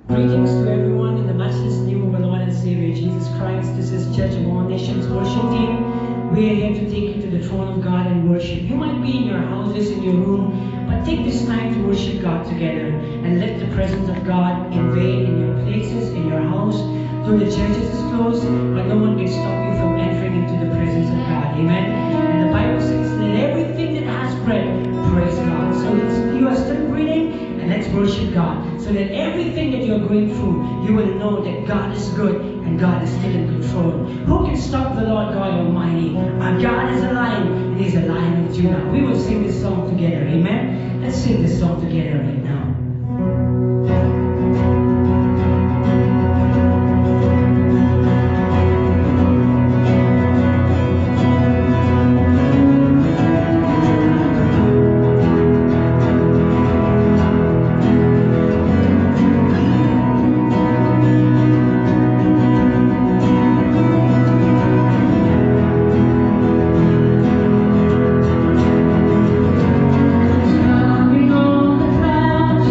Greetings to everyone in the matchless name of our Lord and Savior Jesus Christ. This is Church of All Nations worship team. We are here to take you to the throne of God and worship. You might be in your houses, in your room, but take this time to worship God together and let the presence of God invade in your places, in your house. Though the churches is closed, but no one can stop you from entering into the presence of God. Amen. And the Bible says, let everything that has breath praise God. So you are still breathing, and let's worship God. So that everything that you're going through, you will know that God is good and God is still in control. Who can stop the Lord God Almighty? Our God is a lion, and He's a lion of Judah. We will sing this song together. Amen. Let's sing this song together right now. Coming on the clouds.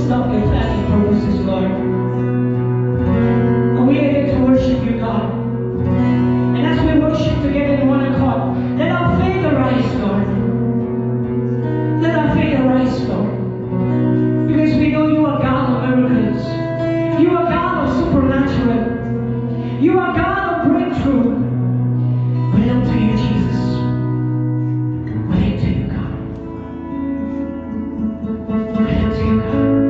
midst of your family purposes, Lord. And we are here to worship you, God. And as we worship together in one accord, let our faith arise, Lord. Let our faith arise, Lord. Because we know you are God of miracles. You are God of supernatural. You are God of breakthrough. We look to you, Jesus. We look to you, God. We look to you, God.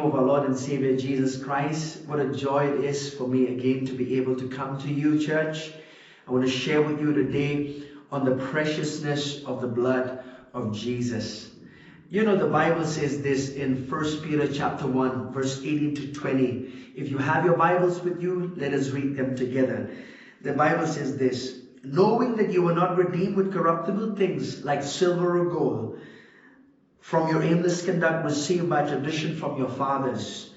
of our Lord and Savior Jesus Christ, what a joy it is for me again to be able to come to you, church. I want to share with you today on the preciousness of the blood of Jesus. You know, the Bible says this in 1 Peter chapter 1, verse 18 to 20. If you have your Bibles with you, let us read them together. The Bible says this: knowing that you were not redeemed with corruptible things like silver or gold, from your aimless conduct received by tradition from your fathers,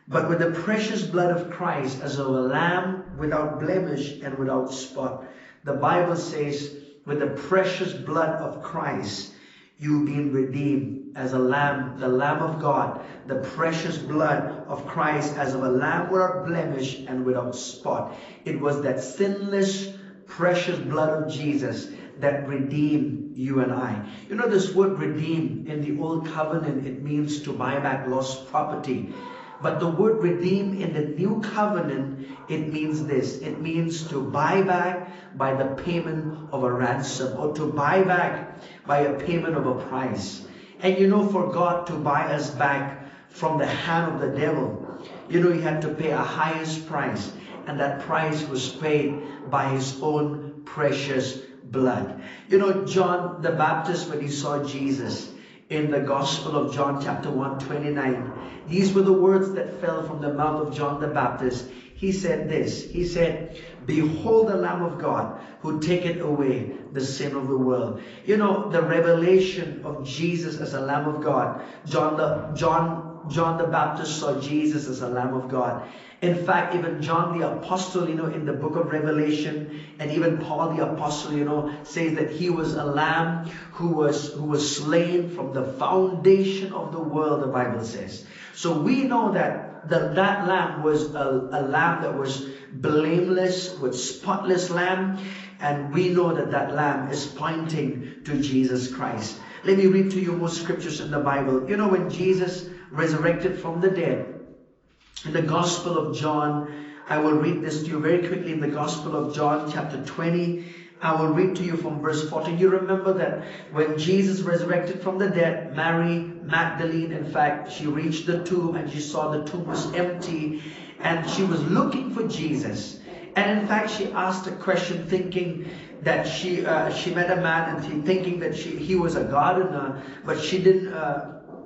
but with the precious blood of Christ as of a lamb without blemish and without spot. The Bible says, with the precious blood of Christ, you've been redeemed as a lamb, the Lamb of God, the precious blood of Christ as of a lamb without blemish and without spot. It was that sinless, precious blood of Jesus that redeemed you and I. You know, this word redeem in the Old Covenant, it means to buy back lost property. But the word redeem in the New Covenant, it means this. It means to buy back by the payment of a ransom, or to buy back by a payment of a price. And you know, for God to buy us back from the hand of the devil, you know, he had to pay a highest price. And that price was paid by his own precious blood. You know, John the Baptist, when he saw Jesus in the Gospel of John chapter 1:29, these were the words that fell from the mouth of John the Baptist. He said this. He said, behold the Lamb of God who taketh away the sin of the world. You know, the revelation of Jesus as a Lamb of God. John the Baptist saw Jesus as a Lamb of God. In fact, even John the Apostle, you know, in the book of Revelation, and even Paul the Apostle, you know, says that he was a lamb who was slain from the foundation of the world, the Bible says. So we know that that lamb was a lamb that was blameless, with spotless lamb, and we know that that lamb is pointing to Jesus Christ. Let me read to you more scriptures in the Bible. You know, when Jesus resurrected from the dead, in the Gospel of John, I will read this to you very quickly. In the Gospel of John chapter 20, I will read to you from verse 14. You remember that when Jesus resurrected from the dead, Mary Magdalene, in fact, she reached the tomb and she saw the tomb was empty, and she was looking for Jesus. And in fact, she asked a question thinking that she met a man, and thinking that he was a gardener, but she didn't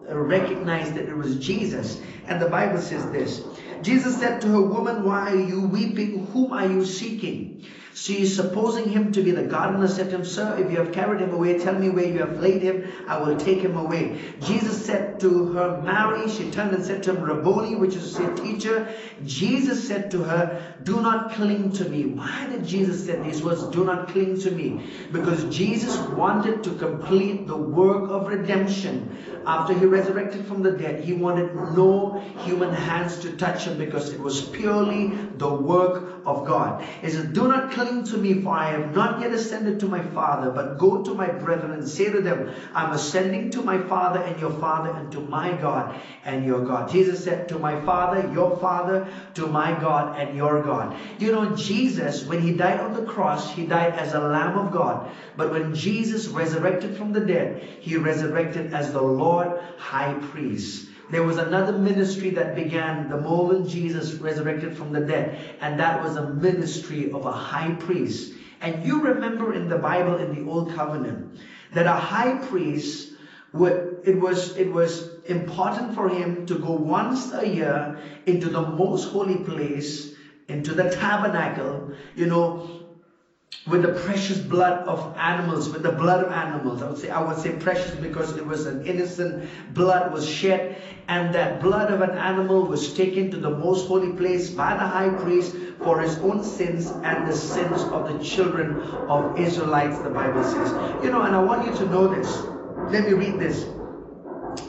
recognized that it was Jesus. And the Bible says this: Jesus said to her, woman, why are you weeping? Whom are you seeking? She, supposing him to be the gardener, said to him, sir, if you have carried him away, tell me where you have laid him. I will take him away. Jesus said to her, Mary. She turned and said to him, Rabboni, which is to say, teacher. Jesus said to her, do not cling to me. Why did Jesus say these words, do not cling to me? Because Jesus wanted to complete the work of redemption. After he resurrected from the dead, he wanted no human hands to touch him, because it was purely the work of God. He says, do not cling to me, for I have not yet ascended to my Father, but go to my brethren and say to them, I'm ascending to my Father and your Father, and to my God and your God. Jesus said, to my Father, your Father, to my God and your God. You know, Jesus, when he died on the cross, he died as a Lamb of God. But when Jesus resurrected from the dead, he resurrected as the Lord High Priest. There was another ministry that began the moment Jesus resurrected from the dead, and that was a ministry of a high priest. And you remember in the Bible, in the Old Covenant, that a high priest it was important for him to go once a year into the most holy place, into the tabernacle, you know, with the precious blood of animals, with the blood of animals. I would say precious because it was an innocent blood was shed, and that blood of an animal was taken to the most holy place by the high priest for his own sins and the sins of the children of Israelites, the Bible says. You know, and I want you to know this. Let me read this.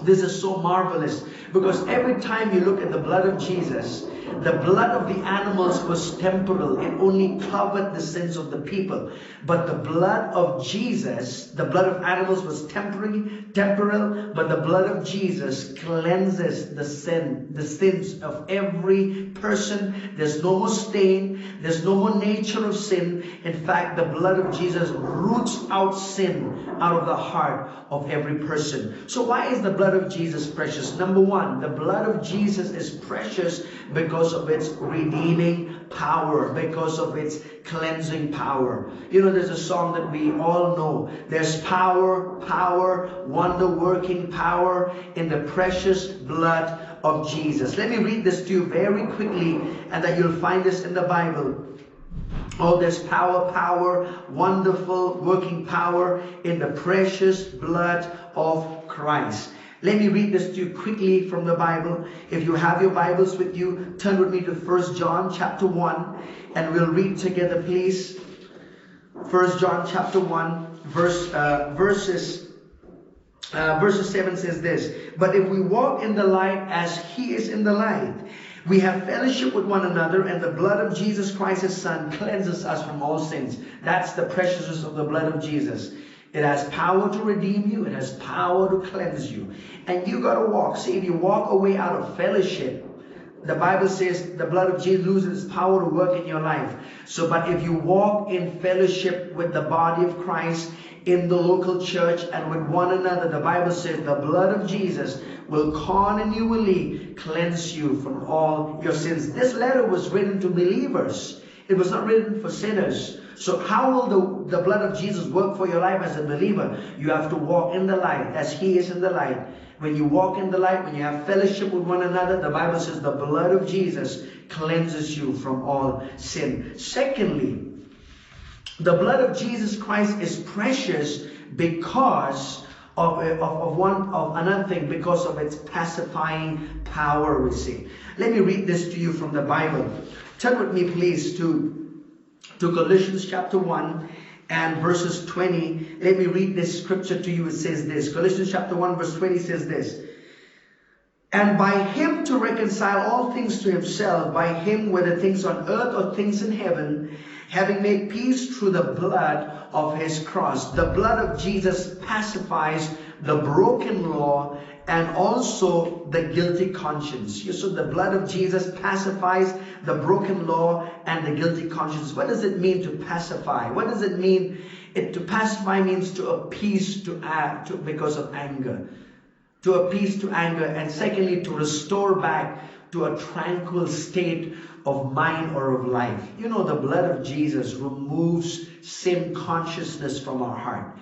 This is so marvelous, because every time you look at the blood of Jesus, The blood of the animals was temporal. It only covered the sins of the people. But the blood of Jesus, the blood of animals was temporal, but the blood of Jesus cleanses the sins of every person. There's no more stain. There's no more nature of sin. In fact, the blood of Jesus roots out sin out of the heart of every person. So why is the blood of Jesus precious? Number one, the blood of Jesus is precious because of its redeeming power, because of its cleansing power. You know, there's a song that we all know. There's power, wonder-working power in the precious blood of Jesus. Let me read this to you very quickly, and that you'll find this in the Bible. Oh, there's power, wonderful working power in the precious blood of Christ. Let me read this to you quickly from the Bible. If you have your Bibles with you, turn with me to 1 John chapter 1, and we'll read together, please. 1 John chapter 1, verses 7 says this: "But if we walk in the light as he is in the light, we have fellowship with one another, and the blood of Jesus Christ, his Son, cleanses us from all sins." That's the preciousness of the blood of Jesus. It has power to redeem you. It has power to cleanse you. And you got to walk. See, if you walk away out of fellowship, the Bible says the blood of Jesus loses its power to work in your life. So, but if you walk in fellowship with the body of Christ, in the local church, and with one another, the Bible says the blood of Jesus will continually cleanse you from all your sins. This letter was written to believers. It was not written for sinners. So how will the blood of Jesus work for your life as a believer? You have to walk in the light as he is in the light. When you walk in the light, when you have fellowship with one another, the Bible says the blood of Jesus cleanses you from all sin. Secondly, the blood of Jesus Christ is precious because of another thing, because of its pacifying power, we see. Let me read this to you from the Bible. Turn with me, please, to Colossians chapter 1 and verses 20. Let me read this scripture to you. It says this. Colossians chapter 1 verse 20 says this: "And by him to reconcile all things to himself, by him, whether things on earth or things in heaven, having made peace through the blood of his cross." The blood of Jesus pacifies the broken law and also the guilty conscience. So the blood of Jesus pacifies the broken law and the guilty conscience. What does it mean to pacify? What does it mean? To pacify means to appease because of anger. To appease to anger. And secondly, to restore back to a tranquil state of mind or of life. You know, the blood of Jesus removes sin consciousness from our heart.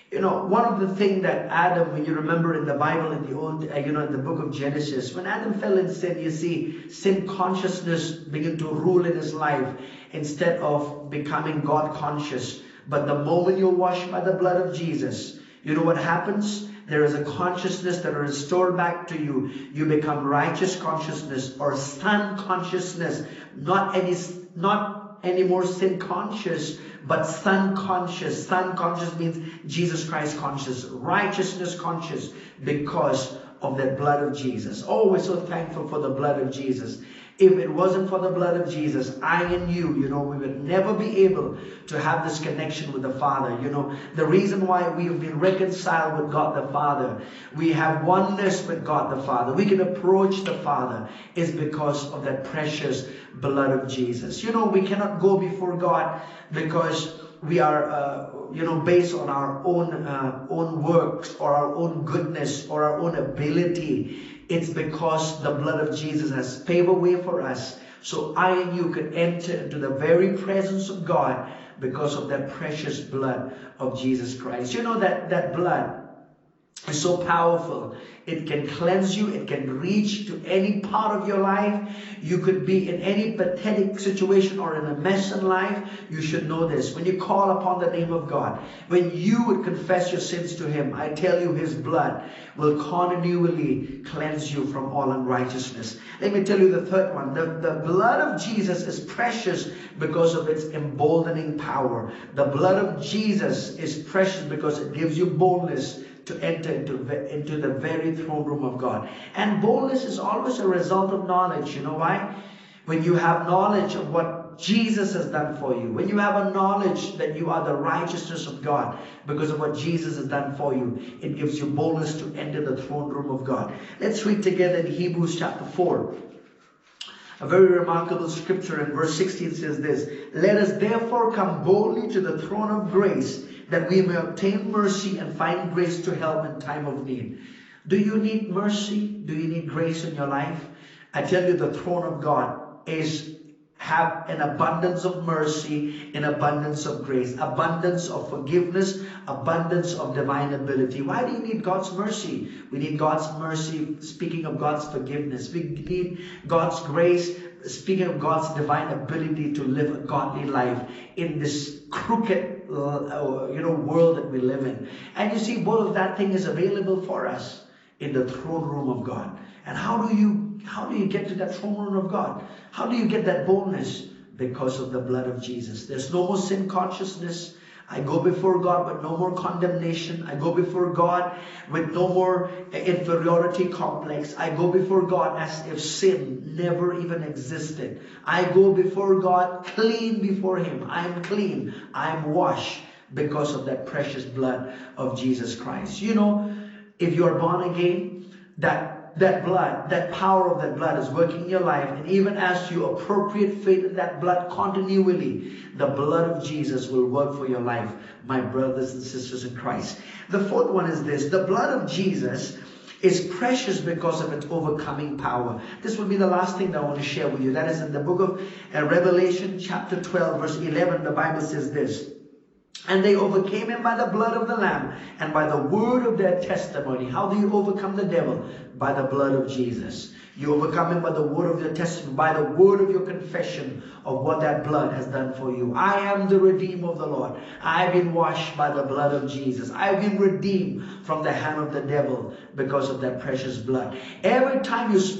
You know, one of the things that Adam, when you remember in the Bible, in the old, in the book of Genesis, when Adam fell in sin, you see sin consciousness begin to rule in his life instead of becoming God conscious. But the moment you're washed by the blood of Jesus, you know what happens? There is a consciousness that is restored back to you. You become righteous consciousness or son consciousness, not any more sin conscious, but son conscious. Son conscious means Jesus Christ conscious, righteousness conscious, because of that blood of Jesus. Oh, we're so thankful for the blood of Jesus. If it wasn't for the blood of Jesus, I and you know, we would never be able to have this connection with the Father. You know, the reason why we have been reconciled with God the Father, we have oneness with God the Father, we can approach the Father, is because of that precious blood of Jesus. You know, we cannot go before God because we are, based on our own works or our own goodness or our own ability. It's because the blood of Jesus has paved a way for us. So I and you can enter into the very presence of God because of that precious blood of Jesus Christ. You know that blood is so powerful. It can cleanse you. It can reach to any part of your life. You could be in any pathetic situation or in a mess in life. You should know this. When you call upon the name of God, when you would confess your sins to Him, I tell you, His blood will continually cleanse you from all unrighteousness. Let me tell you the third one. The blood of Jesus is precious because of its emboldening power. The blood of Jesus is precious because it gives you boldness to enter into the very throne room of God. And boldness is always a result of knowledge. You know why? when you have knowledge of what Jesus has done for you, when you have a knowledge that you are the righteousness of God because of what Jesus has done for you, it gives you boldness to enter the throne room of God. Let's read together in Hebrews chapter 4. A very remarkable scripture in verse 16 says this: "Let us therefore come boldly to the throne of grace, that we may obtain mercy and find grace to help in time of need." Do you need mercy? Do you need grace in your life? I tell you, the throne of God have an abundance of mercy, an abundance of grace, abundance of forgiveness, abundance of divine ability. Why do you need God's mercy? We need God's mercy, speaking of God's forgiveness. We need God's grace, speaking of God's divine ability to live a godly life in this crooked world that we live in. And you see, both of that thing is available for us in the throne room of God. And how do you get to that throne room of God? How do you get that boldness? Because of the blood of Jesus. There's no more sin consciousness. I go before God with no more condemnation. I go before God with no more inferiority complex. I go before God as if sin never even existed. I go before God clean before Him. I'm clean. I'm washed because of that precious blood of Jesus Christ. You know, if you're born again, that blood, that power of that blood is working in your life. And even as you appropriate faith in that blood continually, the blood of Jesus will work for your life, my brothers and sisters in Christ. The fourth one is this: the blood of Jesus is precious because of its overcoming power. This will be the last thing that I want to share with you. That is in the book of Revelation chapter 12 verse 11. The Bible says this: "And they overcame him by the blood of the Lamb and by the word of their testimony." How do you overcome the devil? By the blood of Jesus. You overcome him by the word of your testimony, by the word of your confession of what that blood has done for you. I am the redeemed of the Lord. I've been washed by the blood of Jesus. I've been redeemed from the hand of the devil because of that precious blood. Every time you speak